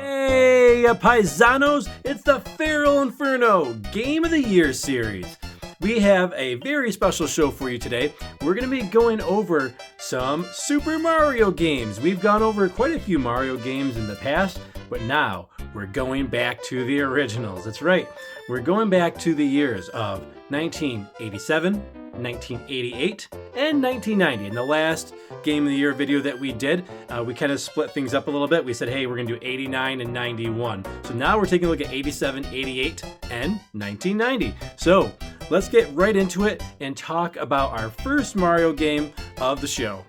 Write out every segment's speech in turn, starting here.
Hey, paisanos, it's the FeralInferno Game of the Year series. We have a very special show for you today. We're going to be going over some Super Mario games. We've gone over quite a few Mario games in the past, but now we're going back to the originals. That's right. We're going back to the years of 1987, 1988, and 1990. In the last Game of the Year video that we did, we kind of split things up a little bit. We said, hey, we're going to do 89 and 91. So now we're taking a look at 87, 88, and 1990. So let's get right into it and talk about our first Mario game of the show.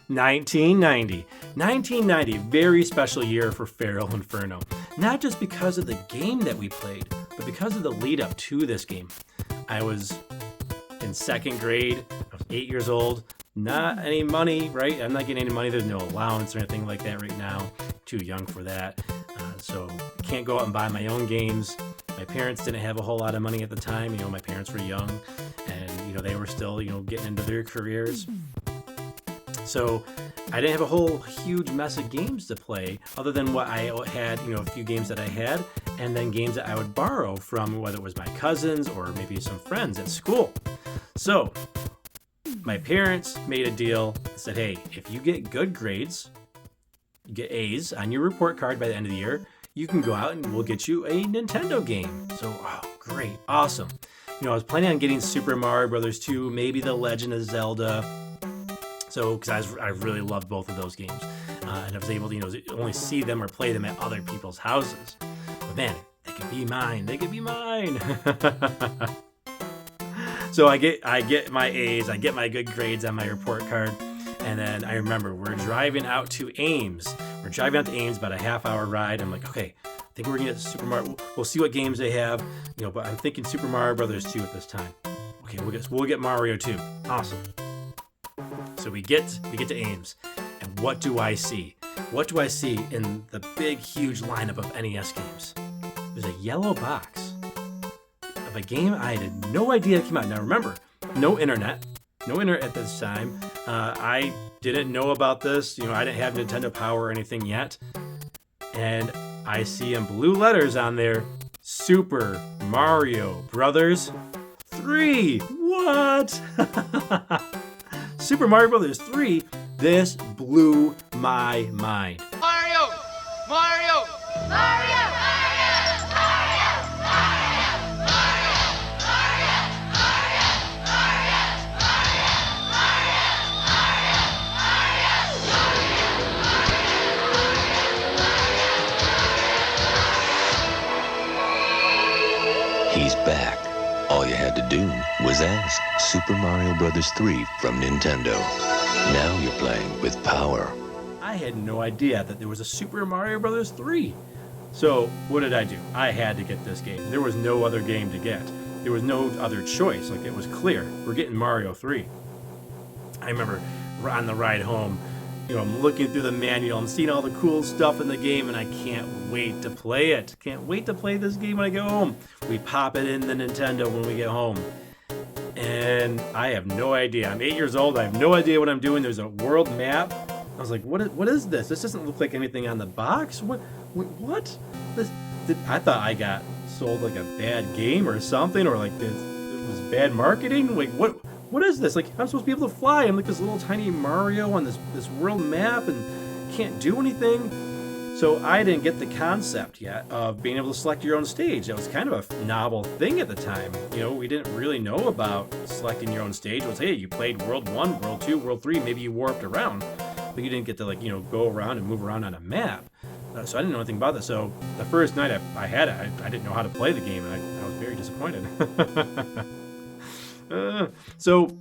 1990. 1990, very special year for FeralInferno. Not just because of the game that we played, but because of the lead up to this game. I was in second grade, I was 8 years old, not any money, right? I'm not getting any money, there's no allowance or anything like that right now. Too young for that. So can't go out and buy my own games. My parents didn't have a whole lot of money at the time. You know, my parents were young and, they were still, getting into their careers. So I didn't have a whole huge mess of games to play other than what I had, a few games that I had, and then games that I would borrow from whether it was my cousins or maybe some friends at school. So my parents made a deal and said, hey, if you get good grades, you get A's on your report card by the end of the year, you can go out and we'll get you a Nintendo game. So, great, awesome. I was planning on getting Super Mario Brothers 2, maybe The Legend of Zelda. So, because I really loved both of those games. And I was able to, only see them or play them at other people's houses. But man, they could be mine. They could be mine. So I get my A's, I get my good grades on my report card. And then I remember we're driving out to Ames. We're driving out to Ames, about a half-hour ride. I'm like, okay, I think we're going to get Super Mario. We'll see what games they have, but I'm thinking Super Mario Brothers 2 at this time. Okay, we'll get Mario 2. Awesome. So we get to Ames, and what do I see? What do I see in the big, huge lineup of NES games? There's a yellow box of a game I had no idea came out. Now remember, no internet at this time. I didn't know about this. I didn't have Nintendo Power or anything yet. And I see in blue letters on there, Super Mario Brothers 3. What? Super Mario Brothers 3, this blew my mind. Mario! Mario! Mario! Mario! Mario! Mario! Mario! He's back. All you had to do was ask. Super Mario Bros. 3 from Nintendo. Now you're playing with power. I had no idea that there was a Super Mario Bros. 3. So what did I do? I had to get this game. There was no other game to get. There was no other choice. It was clear. We're getting Mario 3. I remember on the ride home, I'm looking through the manual and seeing all the cool stuff in the game, and I can't wait to play it. Can't wait to play this game when I get home. We pop it in the Nintendo when we get home. And I have no idea. I'm 8 years old. I have no idea what I'm doing. There's a world map. I was like, what is this? This doesn't look like anything on the box. What? I thought I got sold a bad game or something, or it was bad marketing. What is this? I'm supposed to be able to fly. I'm this little tiny Mario on this world map and can't do anything. So I didn't get the concept yet of being able to select your own stage. That was kind of a novel thing at the time. We didn't really know about selecting your own stage. It was, hey, you played World 1, World 2, World 3, maybe you warped around. But you didn't get to go around and move around on a map. So I didn't know anything about this. So the first night I had it, I didn't know how to play the game, and I was very disappointed. So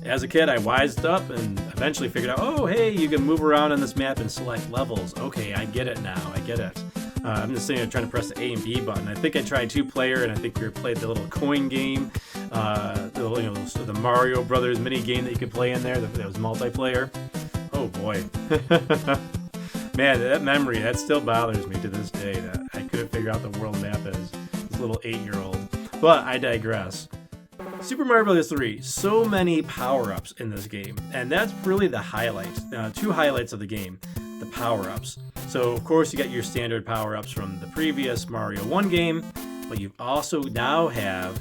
as a kid, I wised up and eventually figured out, oh, hey, you can move around on this map and select levels. Okay, I get it now. I get it. I'm just sitting there trying to press the A and B button. I think I tried 2-player, and I think we played the little coin game, the Mario Brothers mini game that you could play in there. That was multiplayer. Oh boy, man, that memory that still bothers me to this day. That I couldn't figure out the world map as this little 8-year-old. But I digress. Super Mario Bros. 3, so many power-ups in this game, and that's really the highlight. Two highlights of the game. the power-ups. So of course you got your standard power-ups from the previous Mario 1 game, but you also now have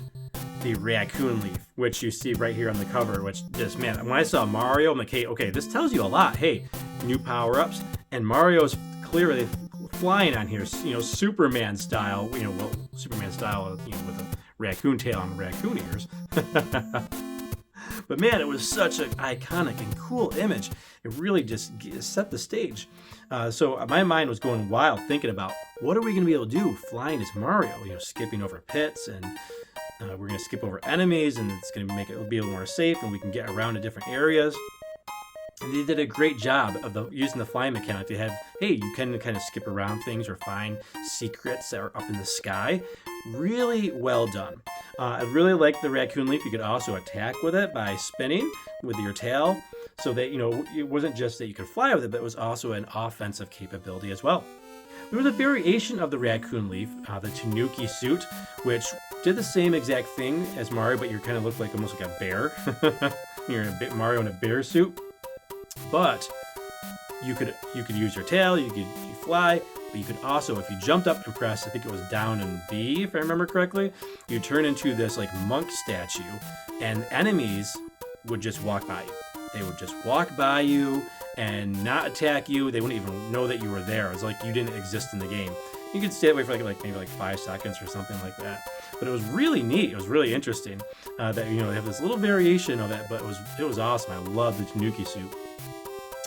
the raccoon leaf, which you see right here on the cover, which just, man, when I saw Mario, I'm like, hey, okay, this tells you a lot. Hey, new power-ups, and Mario's clearly flying on here, you know, Superman style, you know, well, Superman style, you know, with a raccoon tail and raccoon ears. But man, it was such an iconic and cool image. It really just set the stage. So my mind was going wild thinking about what are we going to be able to do flying as Mario, you know, skipping over pits, and we're going to skip over enemies, and it's going to make it be a little more safe, and we can get around to different areas. And they did a great job of using the flying mechanic to have, hey, you can kind of skip around things or find secrets that are up in the sky. Really well done. I really like the raccoon leaf. You could also attack with it by spinning with your tail, so that, you know, it wasn't just that you could fly with it, but it was also an offensive capability as well. There was a variation of the raccoon leaf, the Tanuki suit, which did the same exact thing as Mario, but you kind of looked like almost like a bear. You're a Mario in a bear suit. But you could use your tail, you fly, but you could also, if you jumped up and pressed, I think it was down and B, if I remember correctly, you turn into this like monk statue, and enemies would just walk by you. They would just walk by you and not attack you. They wouldn't even know that you were there. It was like you didn't exist in the game. You could stay away for maybe 5 seconds or something like that. But it was really neat. It was really interesting that, you know, they have this little variation of it, but it was awesome. I love the Tanuki suit.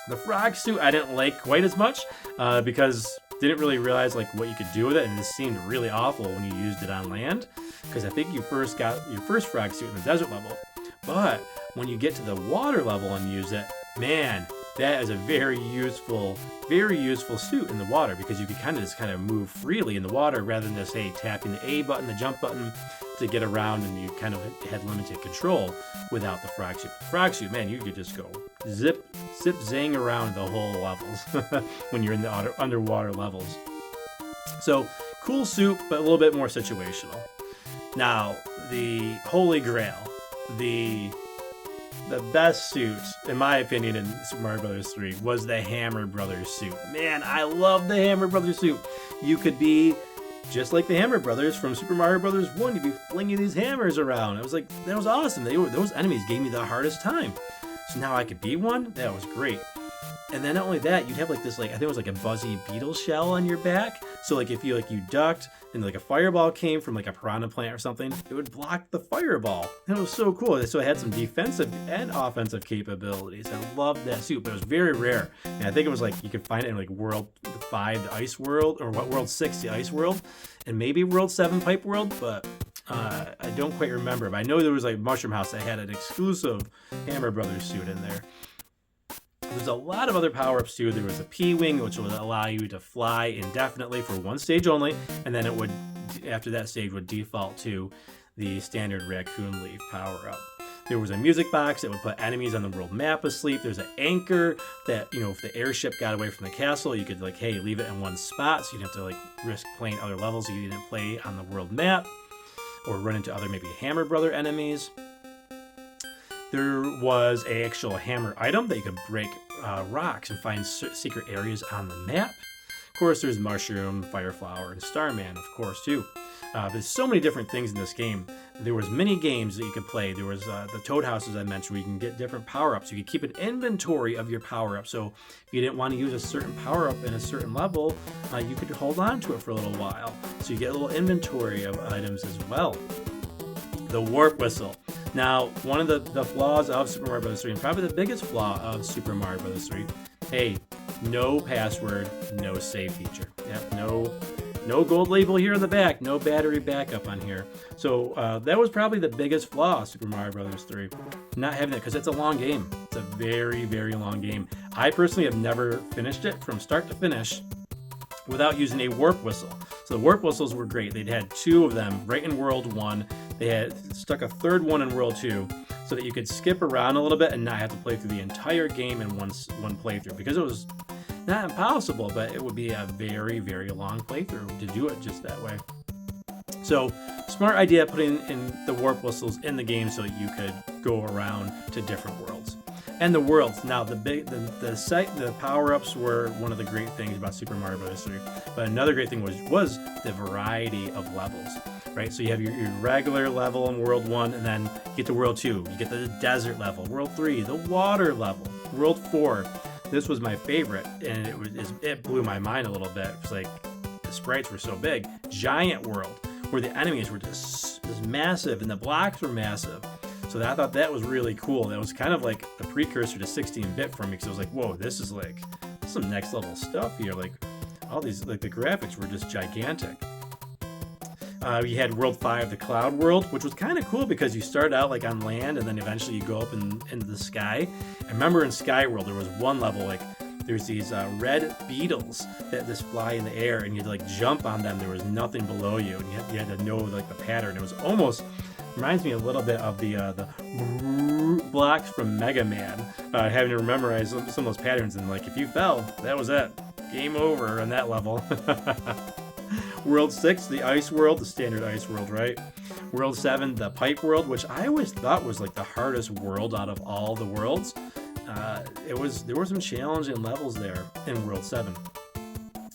The frog suit I didn't like quite as much because didn't really realize like what you could do with it, and this seemed really awful when you used it on land, because I think you first got your first frog suit in the desert level. But when you get to the water level and use it, man, that is a very useful suit in the water, because you could kind of move freely in the water rather than just, say, tapping the A button, the jump button to get around, and you kind of had limited control without the frog suit. The frog suit, man, you could just go zip, zang around the whole levels when you're in the underwater levels. So cool suit, but a little bit more situational. Now, the Holy Grail, the best suit, in my opinion, in Super Mario Bros. 3 was the Hammer Brothers suit. Man, I love the Hammer Brothers suit. You could be just like the Hammer Brothers from Super Mario Bros. 1. You'd be flinging these hammers around. It was like, that was awesome. Those enemies gave me the hardest time. So now I could be one? That was great. And then not only that, you'd have like this, like, I think it was like a buzzy beetle shell on your back. So like if you ducked and like a fireball came from like a piranha plant or something, it would block the fireball. And it was so cool. So it had some defensive and offensive capabilities. I loved that suit, but it was very rare. And I think it was like you could find it in like World 5, the Ice World, or World 6, the Ice World, and maybe World 7, Pipe World, but I don't quite remember. But I know there was like Mushroom House that had an exclusive Hammer Brothers suit in there. There's a lot of other power-ups too. There was a P-Wing, which would allow you to fly indefinitely for one stage only, and then it would, after that stage, would default to the standard Raccoon Leaf power-up. There was a music box that would put enemies on the world map asleep. There's an anchor that, you know, if the airship got away from the castle, you could like, hey, leave it in one spot, so you didn't have to like risk playing other levels so you didn't play on the world map, or run into other maybe Hammer Brother enemies. There was an actual hammer item that you could break rocks and find secret areas on the map. Of course, there's Mushroom, Fireflower, and Starman, of course, too. There's so many different things in this game. There was mini games that you could play. There was the Toad House, as I mentioned, where you can get different power-ups. You could keep an inventory of your power-up. So if you didn't want to use a certain power-up in a certain level, you could hold on to it for a little while. So you get a little inventory of items as well. The Warp Whistle. Now, one of the flaws of Super Mario Bros. 3, and probably the biggest flaw of Super Mario Bros. 3, hey, no password, no save feature. Yep, no gold label here in the back, no battery backup on here. So that was probably the biggest flaw of Super Mario Bros. 3, not having that, because it's a long game. It's a very, very long game. I personally have never finished it from start to finish without using a Warp Whistle. So the Warp Whistles were great. They'd had 2 of them right in World 1. They had stuck a 3rd one in World 2 so that you could skip around a little bit and not have to play through the entire game in one playthrough, because it was not impossible, but it would be a very, very long playthrough to do it just that way. So smart idea putting in the Warp Whistles in the game so that you could go around to different worlds. and the worlds. Now the power-ups were one of the great things about Super Mario Bros. 3, but another great thing was the variety of levels, right? So you have your regular level in World 1, and then you get to World 2, you get the desert level, World 3, the water level, World 4. This was my favorite, and it blew my mind a little bit. It's like the sprites were so big. Giant World, where the enemies were just massive and the blocks were massive. So I thought that was really cool. That was kind of like a precursor to 16-bit for me, because I was like, whoa, this is like some next level stuff here. Like all these, like the graphics were just gigantic. You had World 5, the Cloud World, which was kind of cool because you start out like on land and then eventually you go up into the sky. I remember in Sky World there was one level, like there's these red beetles that just fly in the air, and you'd like jump on them. There was nothing below you, and you had to know like the pattern. It was almost reminds me a little bit of the blocks from Mega Man, having to memorize some of those patterns, and like if you fell, that was it. Game over on that level. World 6, the Ice World, the standard Ice World, right? World 7, the Pipe World, which I always thought was like the hardest world out of all the worlds. There were some challenging levels there in World 7.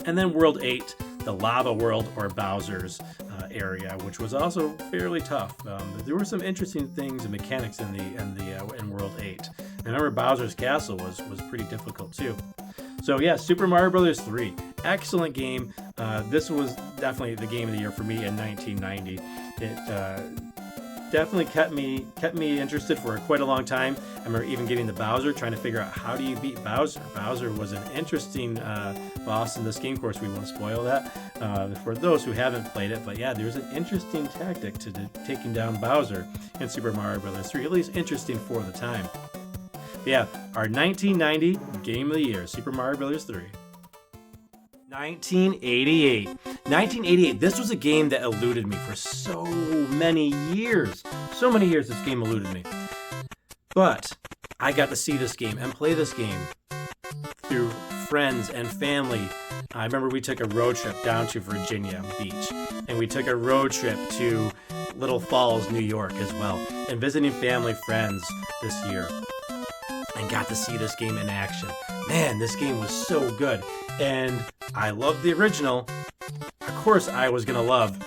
And then World 8, the Lava World, or Bowser's area, which was also fairly tough. There were some interesting things and mechanics in World 8. I remember Bowser's Castle was pretty difficult too. So yeah, Super Mario Bros. 3, excellent game. This was definitely the game of the year for me in 1990. It definitely kept me interested for quite a long time. I remember even getting the Bowser, trying to figure out how do you beat Bowser. Bowser was an interesting boss in this game. Of course, we won't spoil that for those who haven't played it. But yeah, there's an interesting tactic to taking down Bowser in Super Mario Bros. 3, at least interesting for the time. But yeah, our 1990 Game of the Year, Super Mario Bros. 3. 1988. 1988, this was a game that eluded me for so many years. So many years this game eluded me. But I got to see this game and play this game through friends and family. I remember we took a road trip down to Virginia Beach, and we took a road trip to Little Falls, New York as well, and visiting family friends this year, and got to see this game in action. Man, this game was so good, and I loved the original. Of course, I was gonna love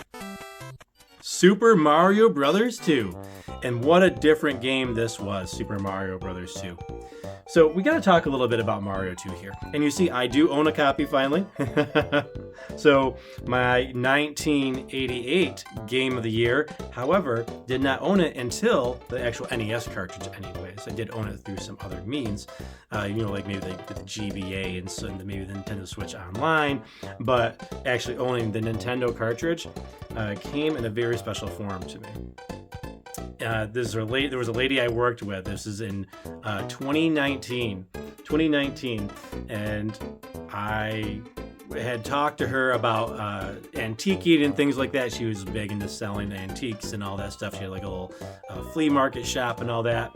Super Mario Bros. 2. And what a different game this was, Super Mario Bros. 2. So we got to talk a little bit about Mario 2 here. And you see, I do own a copy finally. So my 1988 Game of the Year, however, did not own it until the actual NES cartridge anyways. I did own it through some other means, like maybe the GBA and maybe the Nintendo Switch Online. But actually owning the Nintendo cartridge came in a very special form to me. There was a lady I worked with. This is in 2019, and I had talked to her about antiquing and things like that. She was big into selling antiques and all that stuff. She had like a little flea market shop and all that.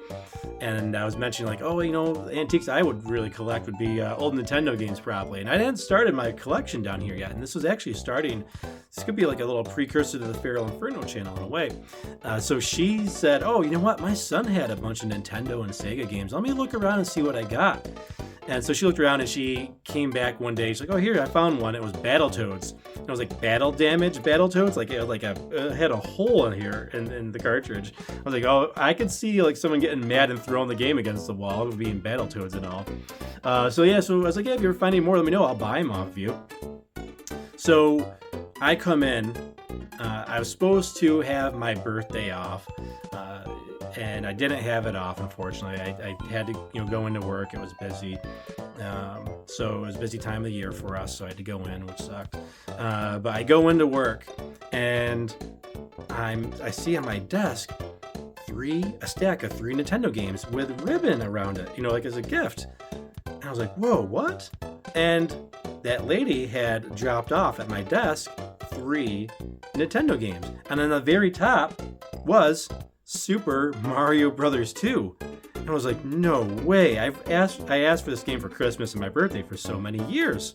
And I was mentioning like, the antiques I would really collect would be old Nintendo games probably. And I hadn't started my collection down here yet. And this was actually starting. This could be like a little precursor to the FeralInferno channel in a way. So she said, you know what? My son had a bunch of Nintendo and Sega games. Let me look around and see what I got. And so she looked around and she came back one day. She's like, here, I found one. It was Battletoads. And I was like, battle damage Battletoads? Like, it had a hole in here in the cartridge. I was like, I could see like someone getting mad and throwing the game against the wall. It would be in Battletoads and all. So I was like, if you're finding more, let me know. I'll buy them off of you. So I come in. I was supposed to have my birthday off. And I didn't have it off, unfortunately. I had to, go into work. It was busy. So it was a busy time of the year for us, so I had to go in, which sucked. But I go into work, and I see on my desk a stack of 3 Nintendo games with ribbon around it, like as a gift. And I was like, whoa, what? And that lady had dropped off at my desk 3 Nintendo games. And on the very top was Super Mario Bros. 2. And I was like, no way. I asked for this game for Christmas and my birthday for so many years,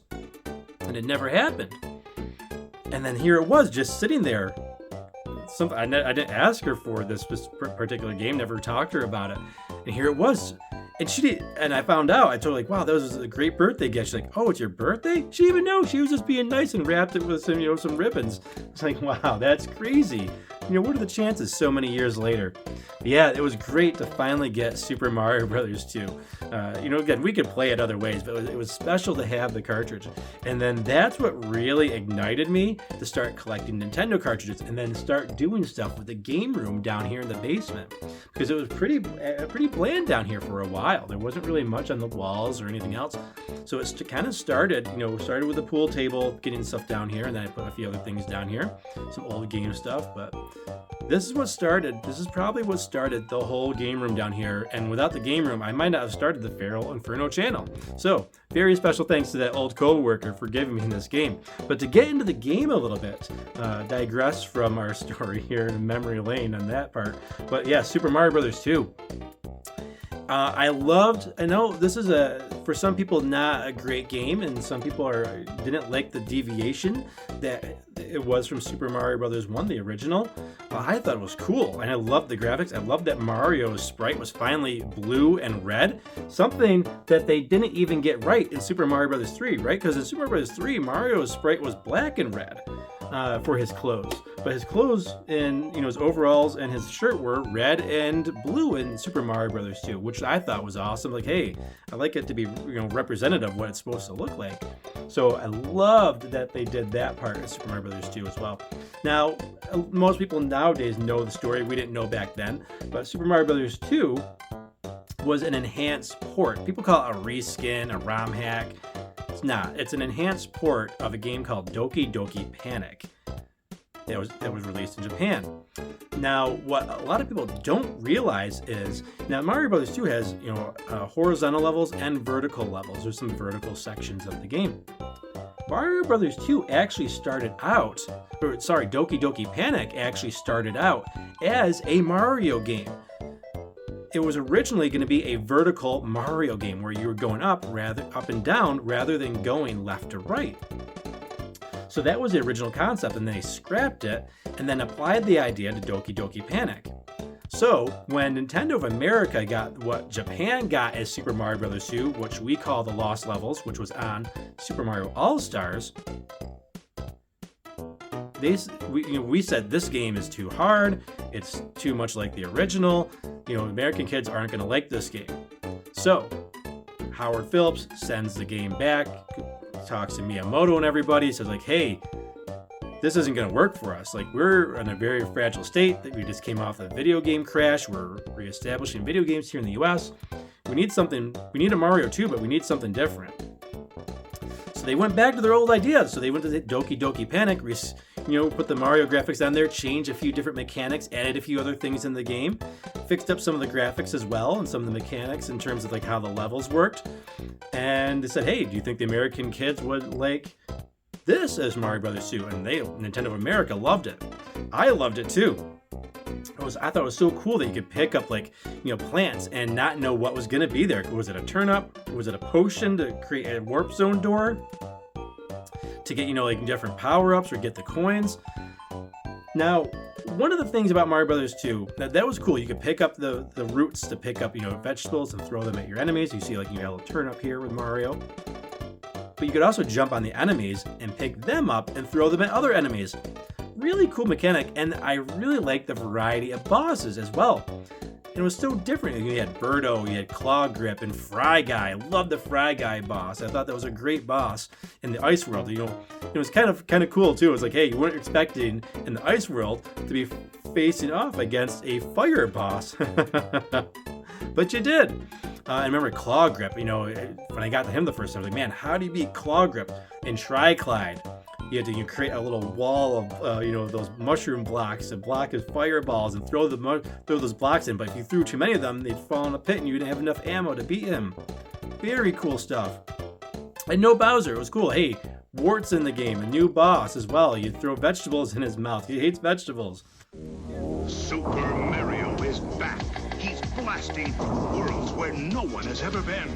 and it never happened. And then here it was, just sitting there. I didn't ask her for this particular game, never talked to her about it. And here it was. And she did, and I found out. I told her like, "Wow, that was a great birthday gift." She's like, "Oh, it's your birthday?" She didn't even know. She was just being nice and wrapped it with some, some ribbons. It's like, wow, that's crazy. What are the chances so many years later? But yeah, it was great to finally get Super Mario Brothers 2. Again, we could play it other ways, but it was special to have the cartridge. And then that's what really ignited me to start collecting Nintendo cartridges and then start doing stuff with the game room down here in the basement. Because it was pretty bland down here for a while. There wasn't really much on the walls or anything else. So it kind of started, started with the pool table, getting stuff down here, and then I put a few other things down here, some old game stuff, but this is probably what started the whole game room down here, and without the game room, I might not have started the FeralInferno channel. So, very special thanks to that old co-worker for giving me this game. But to get into the game a little bit, digress from our story here in memory lane on that part, but yeah, Super Mario Brothers 2. I know this is for some people not a great game, and some people didn't like the deviation that it was from Super Mario Brothers 1, the original. I thought it was cool, and I loved the graphics. I loved that Mario's sprite was finally blue and red, something that they didn't even get right in Super Mario Brothers 3, right? Because in Super Mario Brothers 3, Mario's sprite was black and red for his clothes. But his clothes and his overalls and his shirt were red and blue in Super Mario Brothers 2, which I thought was awesome. Like, hey, I like it to be representative of what it's supposed to look like. So I loved that they did that part in Super Mario Brothers 2 as well. Now, most people nowadays know the story. We didn't know back then, but Super Mario Brothers 2 was an enhanced port. People call it a reskin, a ROM hack. It's not. It's an enhanced port of a game called Doki Doki Panic. That was released in Japan. Now, what a lot of people don't realize is now Mario Brothers 2 has horizontal levels and vertical levels. There's some vertical sections of the game. Mario Brothers 2 actually started out, Doki Doki Panic actually started out as a Mario game. It was originally going to be a vertical Mario game where you were going up and down rather than going left to right. So that was the original concept, and they scrapped it and then applied the idea to Doki Doki Panic. So when Nintendo of America got what Japan got as Super Mario Bros. 2, which we call the Lost Levels, which was on Super Mario All-Stars, we said this game is too hard, it's too much like the original, American kids aren't going to like this game. So Howard Phillips sends the game back, talks to Miyamoto and everybody, says like, hey, this isn't going to work for us. Like, we're in a very fragile state that we just came off a video game crash. We're reestablishing video games here in the US. We need a Mario 2, but we need something different. So they went back to their old ideas. So they went to the Doki Doki Panic, put the Mario graphics on there, changed a few different mechanics, added a few other things in the game, fixed up some of the graphics as well and some of the mechanics in terms of like how the levels worked. And they said, hey, do you think the American kids would like this as Mario Brothers 2? And Nintendo of America loved it. I loved it too. I thought it was so cool that you could pick up plants and not know what was going to be there. Was it a turnip? Was it a potion to create a warp zone door? To get, different power-ups or get the coins. Now, one of the things about Mario Brothers 2, that was cool. You could pick up the roots to pick up, vegetables and throw them at your enemies. You see, you got a little turnip here with Mario. But you could also jump on the enemies and pick them up and throw them at other enemies. Really cool mechanic, and I really like the variety of bosses as well. And it was so different. You had Birdo, you had Claw Grip, and Fry Guy. I love the Fry Guy boss. I thought that was a great boss in the Ice World. It was kind of cool too. It was like, hey, you weren't expecting in the Ice World to be facing off against a fire boss, but you did. I remember Claw Grip. When I got to him the first time, I was like, man, how do you beat Claw Grip in Tri-Clyde? You had to create a little wall of those mushroom blocks to block his fireballs and throw those blocks in. But if you threw too many of them, they'd fall in a pit and you didn't have enough ammo to beat him. Very cool stuff. And no Bowser. It was cool. Hey, Wart's in the game, a new boss as well. You throw vegetables in his mouth. He hates vegetables. Super Mario is back. He's everlasting, worlds where no one has ever been.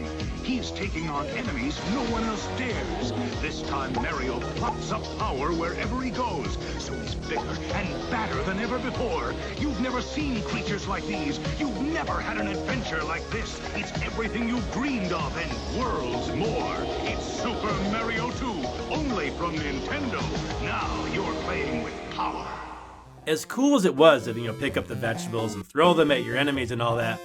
He's taking on enemies no one else dares. This time Mario pops up power wherever he goes, so he's bigger and badder than ever before. You've never seen creatures like these. You've never had an adventure like this. It's everything you've dreamed of and worlds more. It's Super Mario 2, only from Nintendo. Now you're playing with power. As cool as it was to, pick up the vegetables and throw them at your enemies and all that,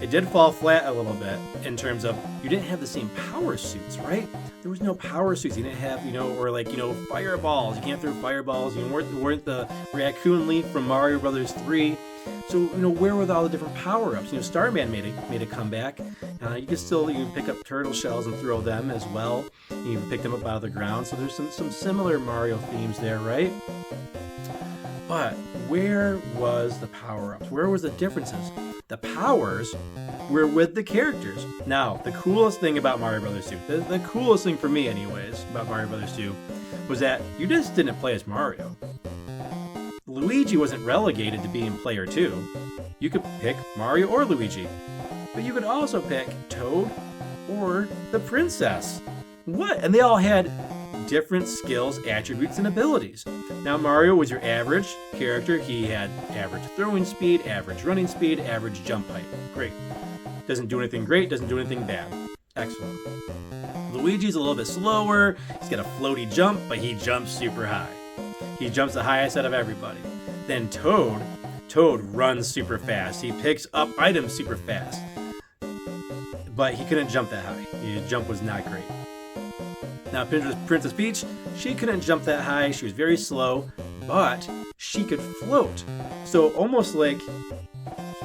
it did fall flat a little bit in terms of you didn't have the same power suits, right? There was no power suits. You didn't have, fireballs. You can't throw fireballs. You weren't the raccoon leaf from Mario Brothers 3. So, where were all the different power-ups? Starman made a comeback. You can still pick up turtle shells and throw them as well. You can pick them up out of the ground. So there's some similar Mario themes there, right? But where was the power-ups? Where was the differences? The powers were with the characters. Now, the coolest thing about Mario Brothers 2, the coolest thing for me anyways, about Mario Brothers 2, was that you just didn't play as Mario. Luigi wasn't relegated to being player 2. You could pick Mario or Luigi. But you could also pick Toad or the princess. What? And they all had different skills, attributes, and abilities. Now, Mario was your average character. He had average throwing speed, average running speed, average jump height. Great. Doesn't do anything great, doesn't do anything bad. Excellent. Luigi's a little bit slower. He's got a floaty jump, but he jumps super high. He jumps the highest out of everybody. Then Toad runs super fast. He picks up items super fast. But he couldn't jump that high. His jump was not great. Now, Princess Peach, she couldn't jump that high. She was very slow, but she could float. So almost like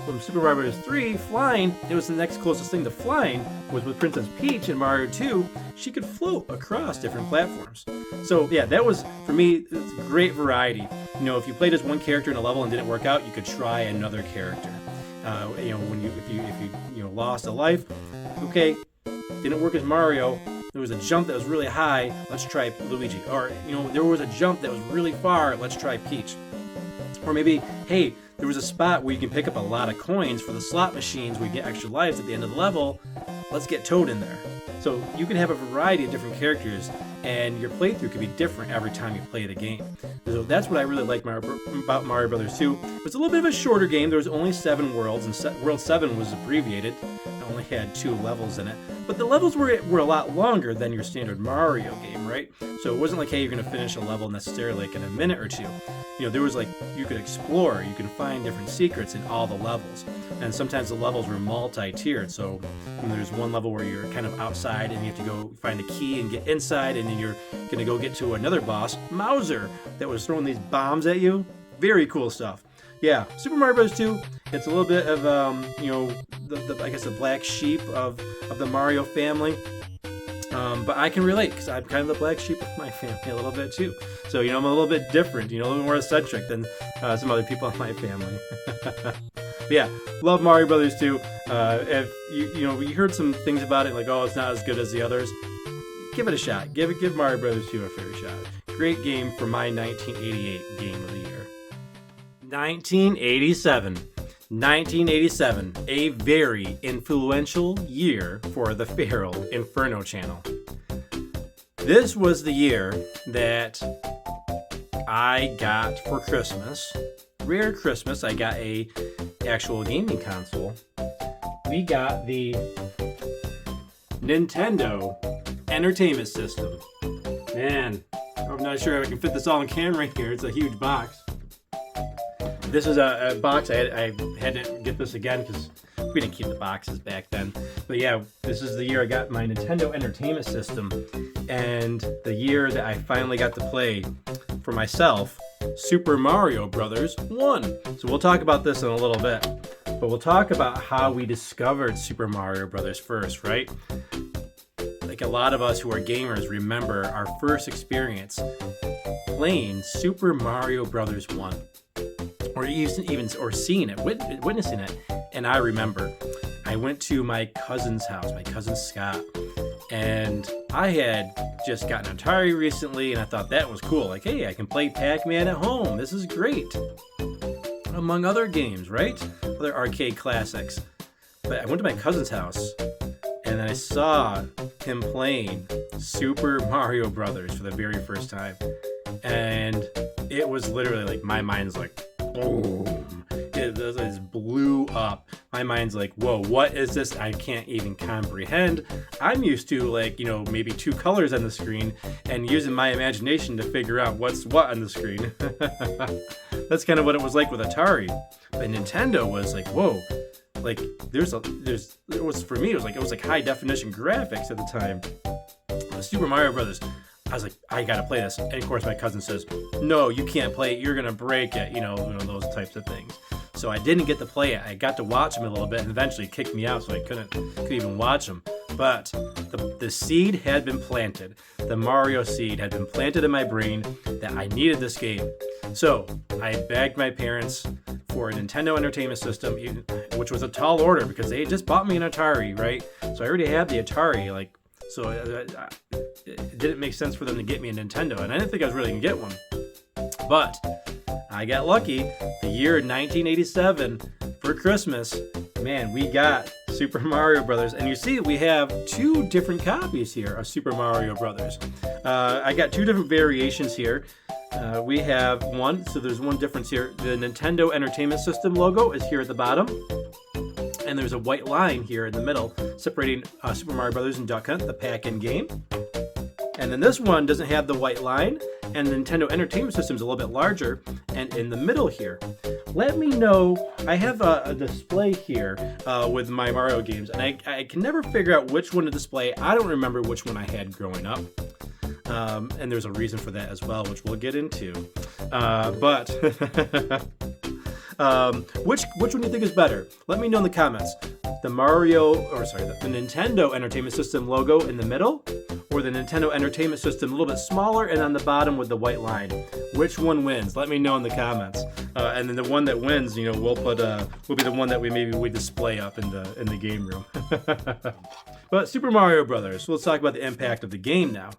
from Super Mario Bros. 3, flying, it was the next closest thing to flying was with Princess Peach in Mario 2. She could float across different platforms. So yeah, that was, for me, it's a great variety. If you played as one character in a level and didn't work out, you could try another character. If you lost a life, okay, didn't work as Mario. There was a jump that was really high, let's try Luigi. Or, there was a jump that was really far, let's try Peach. Or maybe, hey, there was a spot where you can pick up a lot of coins for the slot machines where you get extra lives at the end of the level, let's get Toad in there. So you can have a variety of different characters, and your playthrough can be different every time you play the game. So that's what I really like about Mario Brothers 2. It was a little bit of a shorter game. There was only 7 worlds, and World 7 was abbreviated. It only had 2 levels in it. But the levels were a lot longer than your standard Mario game, right? So it wasn't like, hey, you're going to finish a level necessarily like in a minute or two. There was you could explore, you can find different secrets in all the levels. And sometimes the levels were multi-tiered. So there's one level where you're kind of outside and you have to go find a key and get inside, and then you're going to go get to another boss, Mauser, that was throwing these bombs at you. Very cool stuff. Yeah, Super Mario Bros. 2, it's a little bit of, I guess the black sheep of the Mario family. But I can relate because I'm kind of the black sheep of my family a little bit too. So, I'm a little bit different, a little bit more eccentric than some other people in my family. But yeah, love Mario Brothers 2. If you heard some things about it, like, oh, it's not as good as the others, give it a shot. Give Mario Brothers 2 a fair shot. Great game for my 1988 game of the year. 1987, a very influential year for the FeralInferno channel. This was the year that I got for Christmas, rare Christmas, I got a actual gaming console. We got the Nintendo Entertainment System. Man, I'm not sure if I can fit this all on camera here. It's a huge box. This is a box. I had to get this again because we didn't keep the boxes back then. But yeah, this is the year I got my Nintendo Entertainment System, and the year that I finally got to play for myself Super Mario Brothers 1. So we'll talk about this in a little bit, but we'll talk about how we discovered Super Mario Brothers first, right? Like a lot of us who are gamers remember our first experience playing Super Mario Brothers 1. Or even seeing it, witnessing it. And I remember I went to my cousin's house, my cousin Scott, and I had just gotten an Atari recently, and I thought that was cool. Like, hey, I can play Pac-Man at home. This is great. among other games, right? Other arcade classics. But I went to my cousin's house, and then I saw him playing Super Mario Brothers for the very first time. And it was literally like, my mind's like, boom. It just blew up. My mind's like, whoa, what is this? I can't even comprehend. I'm used to, like, you know, maybe 2 colors on the screen and using my imagination to figure out what's what on the screen. That's kind of what it was like with Atari. But Nintendo was like, whoa. Like, for me, it was like high definition graphics at the time. Super Mario Brothers. I was like, I gotta play this. And of course my cousin says, no, you can't play it. You're gonna break it. You know, those types of things. So I didn't get to play it. I got to watch him a little bit and eventually kicked me out, so I couldn't even watch him. But the seed had been planted. The Mario seed had been planted in my brain that I needed this game. So I begged my parents for a Nintendo Entertainment System, which was a tall order because they had just bought me an Atari, right? So I already had the Atari, like, so it didn't make sense for them to get me a Nintendo, and I didn't think I was really gonna get one. But I got lucky. The year 1987, for Christmas, man, we got Super Mario Brothers, and you see we have 2 different copies here of Super Mario Brothers. I got 2 different variations here. We have one, so there's one difference here. The Nintendo Entertainment System logo is here at the bottom, and there's a white line here in the middle separating Super Mario Brothers and Duck Hunt, the pack-in game. And then this one doesn't have the white line, and the Nintendo Entertainment System is a little bit larger, and in the middle here. Let me know. I have a display here with my Mario games, and I can never figure out which one to display. I don't remember which one I had growing up. And there's a reason for that as well, which we'll get into. But which one do you think is better? Let me know in the comments. The Nintendo Entertainment System logo in the middle, or the Nintendo Entertainment System a little bit smaller and on the bottom with the white line. Which one wins? Let me know in the comments. And then the one that wins, you know, we'll be the one that we display up in the game room. But Super Mario Brothers. So let's talk about the impact of the game now.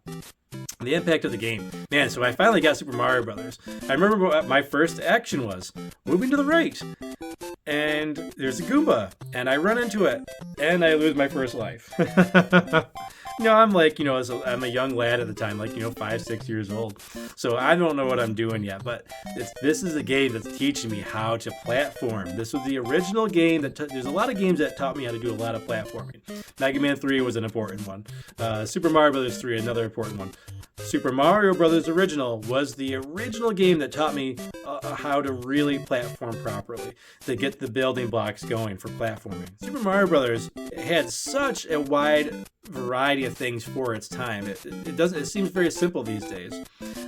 The impact of the game. Man, so I finally got Super Mario Brothers. I remember what my first action was. Moving to the right. And there's a Goomba. And I run into it. And I lose my first life. I'm like, I'm a young lad at the time, like, 5, 6 years old. So I don't know what I'm doing yet. But this is a game that's teaching me how to platform. This was the original game there's a lot of games that taught me how to do a lot of platforming. Mega Man 3 was an important one. Super Mario Bros. 3, another important one. Super Mario Bros. Original was the original game that taught me how to really platform properly, to get the building blocks going for platforming. Super Mario Bros. Had such a wide variety of things for its time. It seems very simple these days,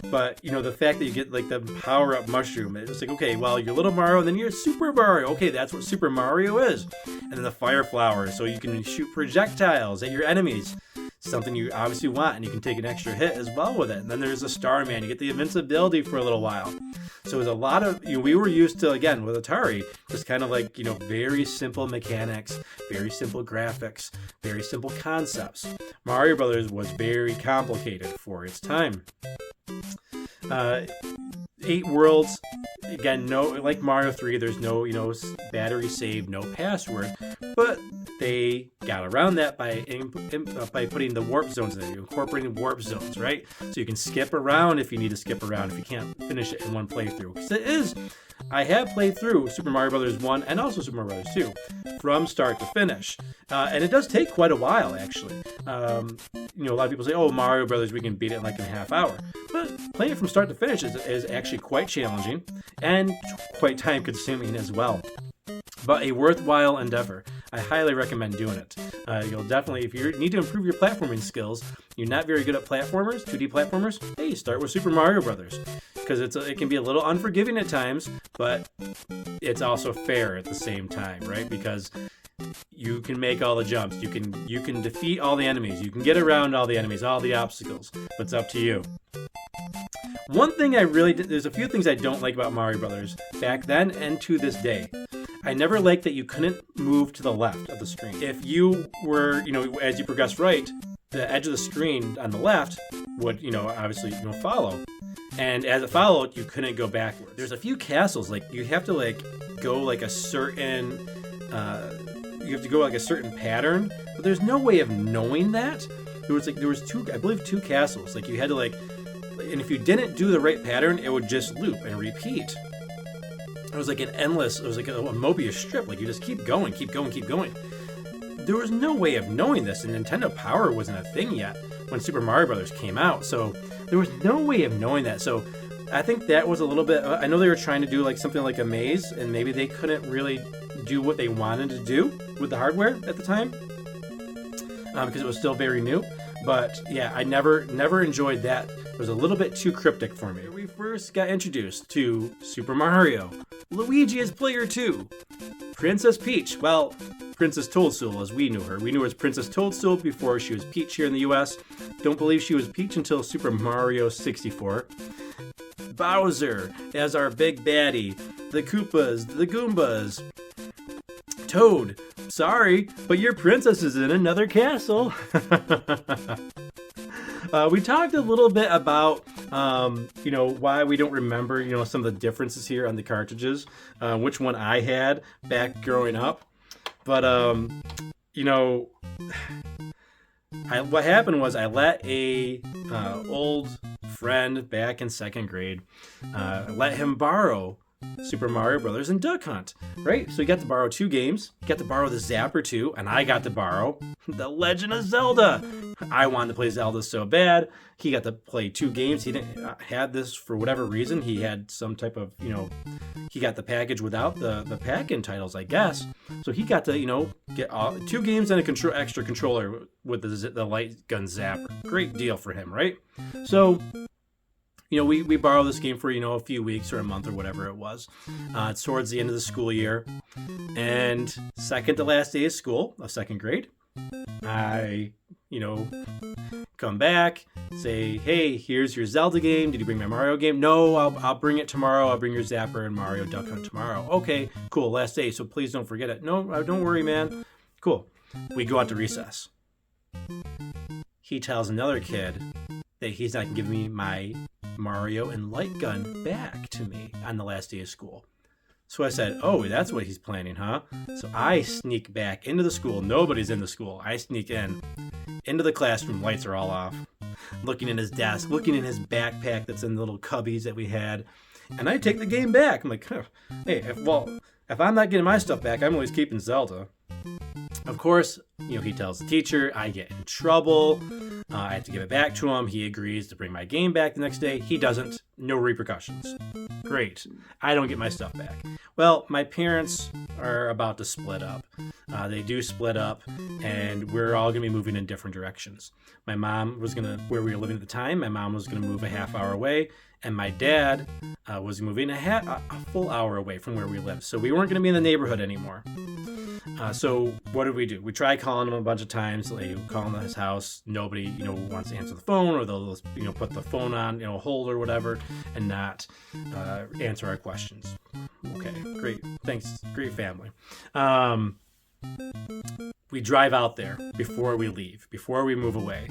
but the fact that you get like the power-up mushroom, it's like, okay, well, you're Little Mario and then you're Super Mario. Okay, that's what Super Mario is. And then the fire flower, so you can shoot projectiles at your enemies. Something you obviously want, and you can take an extra hit as well with it. And then there's a Starman. You get the invincibility for a little while. So it was a lot of, we were used to, again, with Atari, just kind of like, very simple mechanics, very simple graphics, very simple concepts. Mario Brothers was very complicated for its time. 8 worlds. Again, no, like Mario 3, there's no, battery save, no password, but they got around that by putting the warp zones in there, incorporating warp zones, right? So you can skip around if you need to skip around if you can't finish it in one playthrough. Because I have played through Super Mario Bros. 1 and also Super Mario Bros. 2 from start to finish. And it does take quite a while, actually. A lot of people say, oh, Mario Brothers, we can beat it in like a half hour. But playing it from start to finish is actually quite challenging and quite time-consuming as well. But a worthwhile endeavor. I highly recommend doing it. You'll definitely, if you need to improve your platforming skills, you're not very good at platformers, 2D platformers, hey, start with Super Mario Brothers. Because it can be a little unforgiving at times, but it's also fair at the same time, right? Because you can make all the jumps, you can defeat all the enemies, you can get around all the enemies, all the obstacles, but it's up to you. One thing there's a few things I don't like about Mario Brothers back then and to this day. I never liked that you couldn't move to the left of the screen. If you were, as you progress right, the edge of the screen on the left would, obviously, follow. And as it followed, you couldn't go backward. There's a few castles, like you have to like go like a certain, you have to go like a certain pattern, but there's no way of knowing that. There was two, I believe 2 castles. Like you had to like, and if you didn't do the right pattern, it would just loop and repeat. It was like an endless, it was like a Mobius strip. Like you just keep going, keep going, keep going. There was no way of knowing this, and Nintendo Power wasn't a thing yet when Super Mario Brothers came out. So there was no way of knowing that. So I think that was a little bit, I know they were trying to do like something like a maze, and maybe they couldn't really do what they wanted to do with the hardware at the time, because it was still very new. But yeah, I never enjoyed that. It was a little bit too cryptic for me. We first got introduced to Super Mario, Luigi as player 2, Princess Peach, well, Princess Toadstool as we knew her. We knew her as Princess Toadstool before she was Peach here in the US. Don't believe she was Peach until Super Mario 64. Bowser as our big baddie, the Koopas, the Goombas. Toad, sorry, but your princess is in another castle. We talked a little bit about, why we don't remember, some of the differences here on the cartridges, which one I had back growing up. But, what happened was I let a old friend back in 2nd grade, let him borrow Super Mario Brothers and Duck Hunt, right? So he got to borrow 2 games, got to borrow the Zapper 2, and I got to borrow The Legend of Zelda. I wanted to play Zelda so bad. He got to play 2 games. He didn't had this for whatever reason. He had some type of, he got the package without the pack-in titles, I guess. So he got to, get 2 games and a extra controller with the light gun Zapper. Great deal for him, right? So we borrow this game for, a few weeks or a month or whatever it was. It's towards the end of the school year. And second to last day of school of 2nd grade, I, come back, say, hey, here's your Zelda game. Did you bring my Mario game? No, I'll bring it tomorrow. I'll bring your Zapper and Mario Duck Hunt tomorrow. Okay, cool, last day, so please don't forget it. No, don't worry, man. Cool. We go out to recess. He tells another kid that he's not giving me my Mario and light gun back to me on the last day of school. So I said, oh, that's what he's planning, huh? So I sneak back into the school. Nobody's in the school. I sneak into the classroom. Lights are all off. Looking in his desk, looking in his backpack that's in the little cubbies that we had. And I take the game back. I'm like, hey, if I'm not getting my stuff back, I'm always keeping Zelda. Of course, he tells the teacher, I get in trouble. I have to give it back to him. He agrees to bring my game back the next day. He doesn't. No repercussions. Great. I don't get my stuff back. Well, my parents are about to split up. They do split up, and we're all going to be moving in different directions. My mom was going to, where we were living at the time, my mom was going to move a half hour away, and my dad was moving a full hour away from where we lived. So we weren't going to be in the neighborhood anymore. So what did we do? We tried calling him a bunch of times, calling his house. Nobody, wants to answer the phone, or they'll, put the phone on, hold or whatever, and not answer our questions. Okay, great. Thanks. Great family. We drive out there before we leave, before we move away,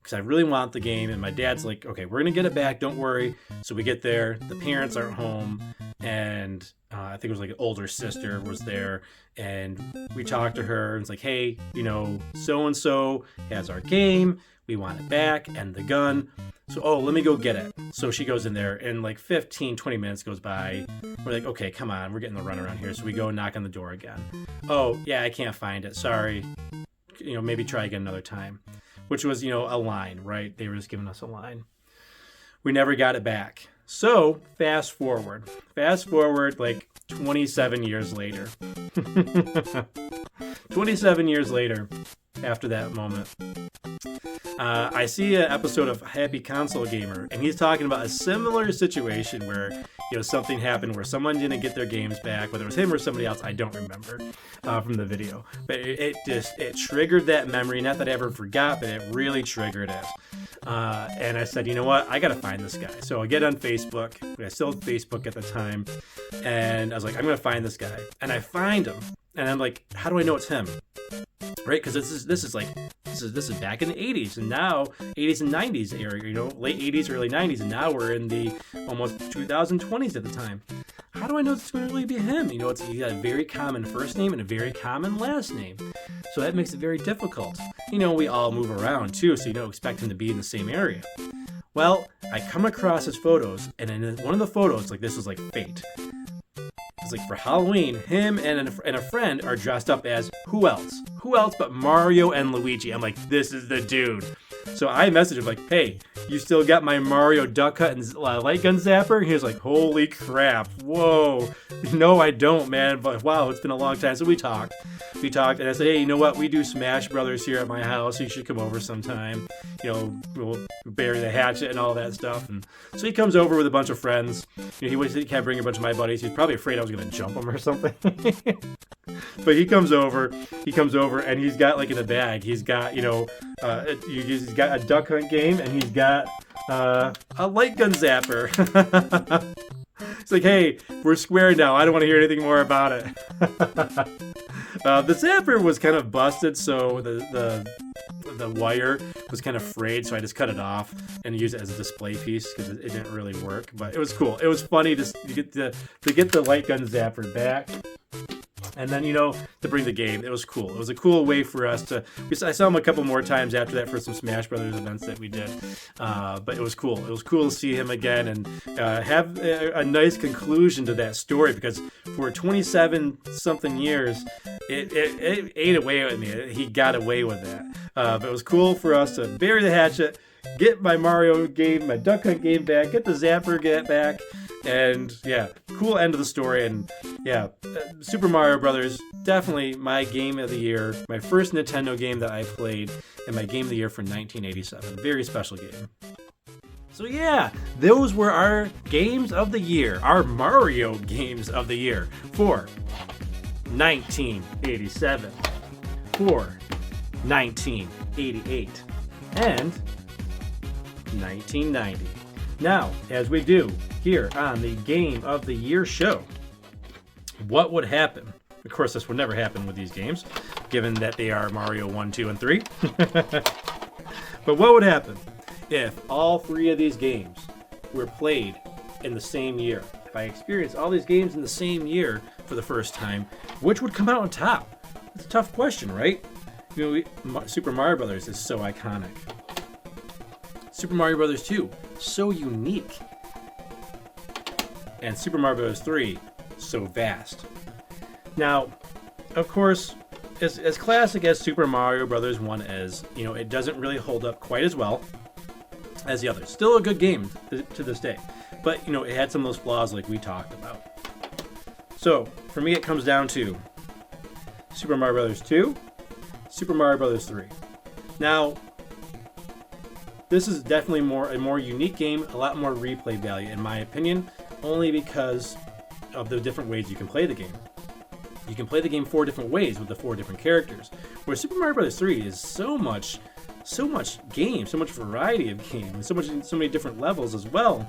because I really want the game. And my dad's like, okay, we're going to get it back. Don't worry. So we get there. The parents aren't home. And I think it was like an older sister was there. And we talked to her and it's like, hey, so-and-so has our game. We want it back and the gun. So, let me go get it. So she goes in there and like 15, 20 minutes goes by. We're like, okay, come on. We're getting the run around here. So we go knock on the door again. Oh, yeah, I can't find it. Sorry. Maybe try again another time. Which was, a line, right? They were just giving us a line. We never got it back. So fast forward like 27 years later. 27 years later after that moment. I see an episode of Happy Console Gamer, and he's talking about a similar situation where, something happened where someone didn't get their games back, whether it was him or somebody else, I don't remember from the video. But it triggered that memory. Not that I ever forgot, but it really triggered it. And I said, you know what? I got to find this guy. So I get on Facebook. I still had Facebook at the time. And I was like, I'm going to find this guy. And I find him. And I'm like, how do I know it's him? Right? Because this is like This is back in the 80s, and now 80s and 90s era, late 80s, early 90s, and now we're in the almost 2020s at the time. How do I know it's going to really be him? He's got a very common first name and a very common last name. So that makes it very difficult. We all move around too, so you don't expect him to be in the same area. Well, I come across his photos, and in one of the photos, this was like fate. It's for Halloween, him and a friend are dressed up as who else? Who else but Mario and Luigi? I'm like, this is the dude. So I messaged him hey, you still got my Mario Duck Hunt and light gun zapper? He was like, holy crap, whoa. No, I don't, man. But wow, it's been a long time. So we talked, and I said, hey, you know what? We do Smash Brothers here at my house. So you should come over sometime. We'll bury the hatchet and all that stuff. And so he comes over with a bunch of friends. He can't bring a bunch of my buddies. He's probably afraid I was going to jump him or something. But he comes over, and he's got in the bag, he's got, he's got a duck hunt game, and he's got a light gun zapper. It's hey, we're square now. I don't want to hear anything more about it. The zapper was kind of busted, so the wire was kind of frayed, so I just cut it off and used it as a display piece because it didn't really work. But it was cool. It was funny to get the light gun zapper back. And then, to bring the game. It was cool. It was a cool way for us to... I saw him a couple more times after that for some Smash Brothers events that we did. But it was cool. It was cool to see him again and have a nice conclusion to that story, because for 27-something years, it ate away at me. He got away with that. But it was cool for us to bury the hatchet, get my Mario game, my Duck Hunt game back, get the Zapper back, and yeah, cool end of the story. And yeah, Super Mario Brothers, definitely my game of the year, my first Nintendo game that I played, and my game of the year for 1987. Very special game. So yeah, those were our games of the year, our Mario games of the year for 1987, for 1988, and 1990. Now, as we do here on the Game of the Year show, what would happen? Of course, this would never happen with these games, given that they are Mario 1, 2, and 3. But what would happen if all three of these games were played in the same year? If I experienced all these games in the same year for the first time, which would come out on top? It's a tough question, right? Super Mario Brothers is so iconic. Super Mario Brothers 2, so unique. And Super Mario Bros. 3, so vast. Now, of course, as classic as Super Mario Bros. 1 is, it doesn't really hold up quite as well as the others. Still a good game to this day. But, it had some of those flaws like we talked about. So, for me, it comes down to Super Mario Bros. 2, Super Mario Bros. 3. Now, this is definitely a more unique game, a lot more replay value, in my opinion, only because of the different ways you can play the game. You can play the game 4 different ways with the 4 different characters, where Super Mario Bros. 3 is so much game, so much variety of game, so many different levels as well,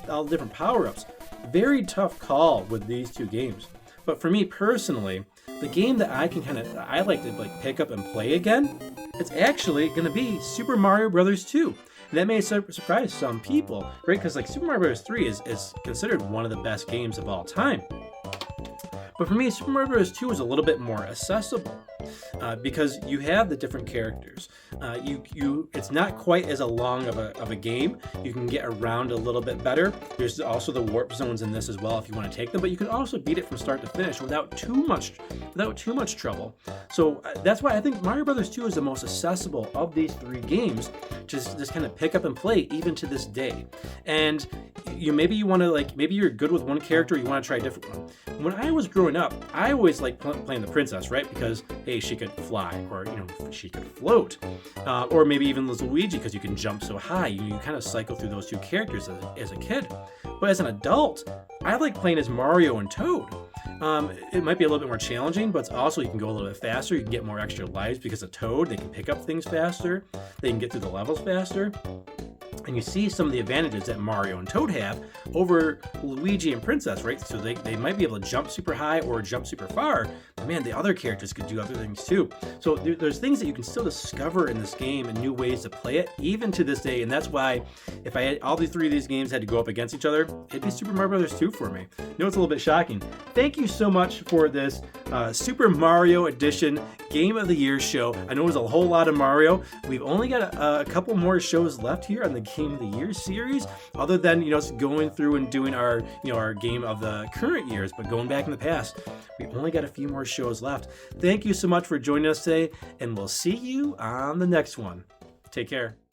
all the different power-ups. Very tough call with these two games. But for me personally, the game that I like to pick up and play again, it's actually going to be Super Mario Bros. 2. And that may surprise some people, right? Because Super Mario Bros. 3 is considered one of the best games of all time. But for me, Super Mario Bros. 2 is a little bit more accessible because you have the different characters. It's not quite as long of a game. You can get around a little bit better. There's also the warp zones in this as well if you want to take them, but you can also beat it from start to finish without too much trouble. So that's why I think Mario Bros. 2 is the most accessible of these 3 games to just kind of pick up and play even to this day. And maybe you want to maybe you're good with one character, you want to try a different one. When I was growing up, I always liked playing the princess, right? Because hey, she could fly, or she could float, or maybe even Luigi because you can jump so high. You kind of cycle through those 2 characters as a kid. But as an adult, I like playing as Mario and Toad. It might be a little bit more challenging, but it's also you can go a little bit faster. You can get more extra lives because of Toad. They can pick up things faster. They can get through the levels faster. And you see some of the advantages that Mario and Toad have over Luigi and Princess, right? So they might be able to jump super high or jump super far, but man, the other characters could do other things too. So there's things that you can still discover in this game and new ways to play it, even to this day. And that's why if I had all the three of these games had to go up against each other, it'd be Super Mario Brothers 2 for me. I know it's a little bit shocking. Thank you so much for this Super Mario Edition Game of the Year show. I know it was a whole lot of Mario. We've only got a couple more shows left here on the Game of the Year series, other than going through and doing our our game of the current years, but going back in the past. We only got a few more shows left. Thank you so much for joining us today, and we'll see you on the next one. Take care.